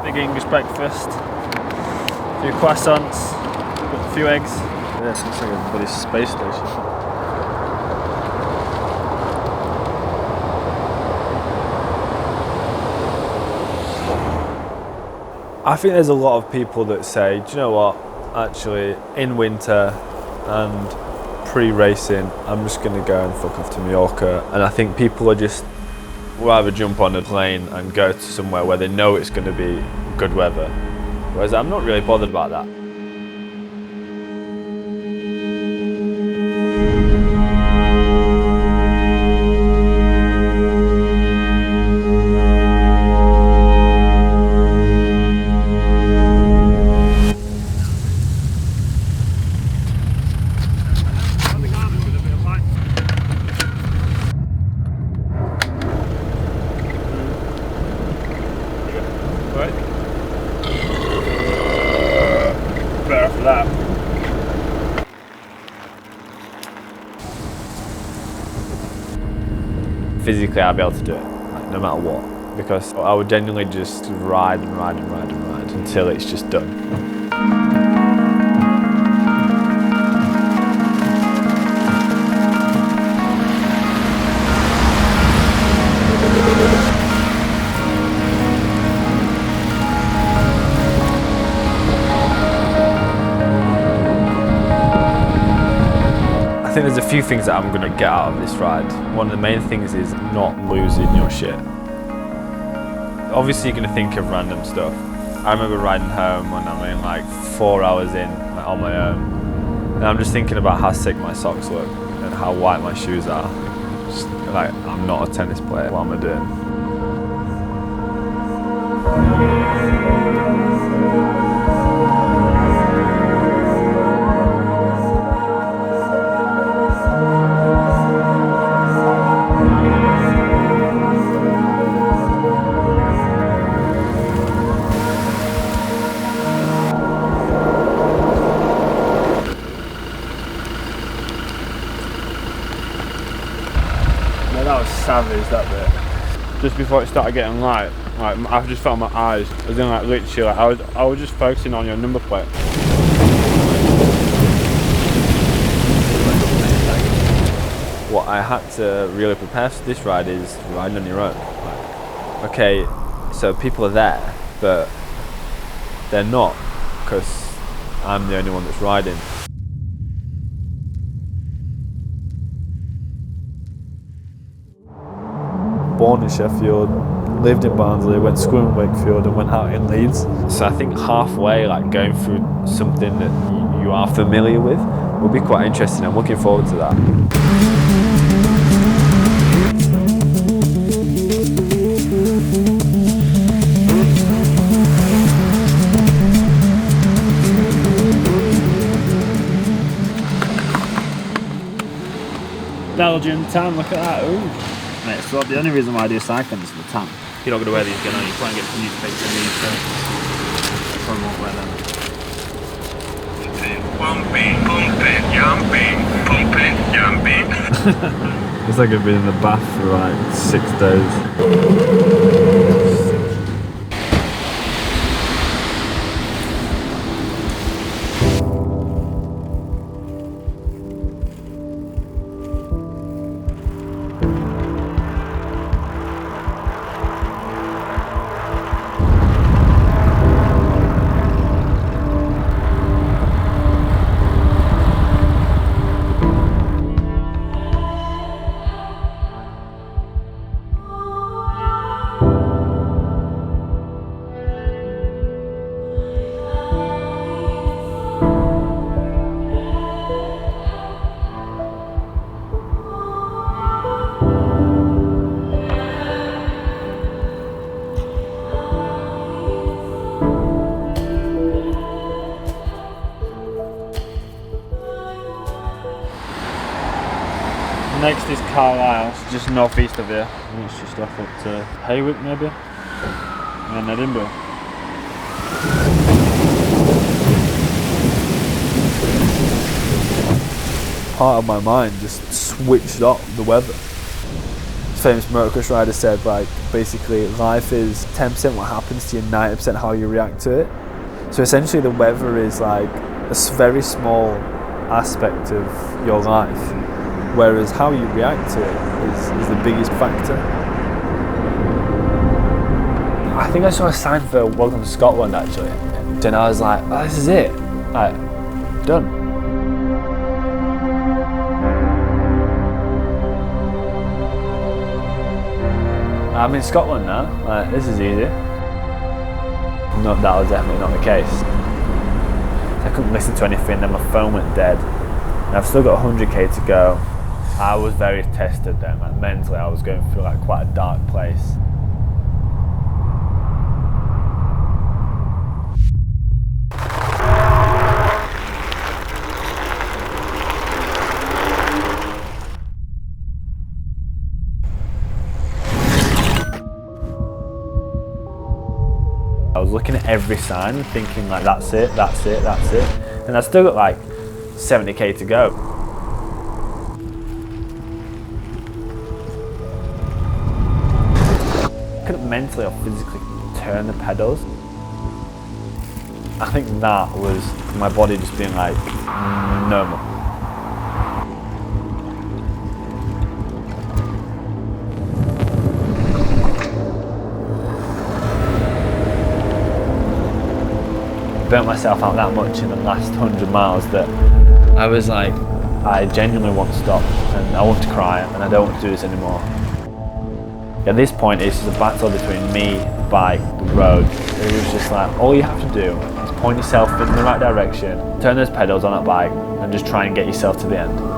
Big English breakfast, a few croissants, got a few eggs. Yeah, it looks like a bloody space station. I think there's a lot of people that say, do you know what, actually, in winter and pre-racing, I'm just going to go and fuck off to Mallorca. And I think people are just rather jump on a plane and go to somewhere where they know it's going to be good weather. Whereas I'm not really bothered about that. Better for that. Physically, I'd be able to do it, like, no matter what, because I would genuinely just ride and ride and ride and ride until it's just done. I think there's a few things that I'm going to get out of this ride. One of the main things is not losing your shit. Obviously you're going to think of random stuff. I remember riding home when I'm in like 4 hours in, like, on my own, and I'm just thinking about how sick my socks look and how white my shoes are. Just like, I'm not a tennis player, what am I doing? That was savage, that bit. Just before it started getting light, like, I just felt my eyes. I was in, like, literally, like, I was just focusing on your number plate. What I had to really prepare for this ride is riding on your own. Like, okay, so people are there, but they're not, because I'm the only one that's riding. Born in Sheffield, lived in Barnsley, went to school in Wakefield and went out in Leeds. So I think halfway, like, going through something that you are familiar with will be quite interesting. I'm looking forward to that. Belgian tan, look at that. Ooh. Mate, so the only reason why I do cycling is for the tan. You're not going to wear these again, are you? Try and get some newspapers in these, so I probably won't wear them. It's like I've been in the bath for like 6 days. Next is Carlisle, it's just northeast of here. I think it's just off up to Haywick maybe, and then Edinburgh. Part of my mind just switched off the weather. famous motocross rider said, like, basically life is 10% what happens to you, 90% how you react to it. So essentially the weather is like a very small aspect of your life, whereas how you react to it is the biggest factor. I think I saw a sign for Welcome to Scotland actually, and I was like, oh, this is it, like, done. I'm in Scotland now, like, this is easy. No, that was definitely not the case. I couldn't listen to anything, then my phone went dead. And I've still got 100k to go. I was very tested then, like, mentally I was going through like quite a dark place. I was looking at every sign thinking like, that's it, that's it, that's it. And I still got like 70k to go. I couldn't mentally or physically turn the pedals. I think that was my body just being like, no more. Burnt myself out that much in the last 100 miles that I was like, I genuinely want to stop and I want to cry and I don't want to do this anymore. At this point it's just a battle between me, the bike, the road. It was just like, all you have to do is point yourself in the right direction, turn those pedals on that bike and just try and get yourself to the end.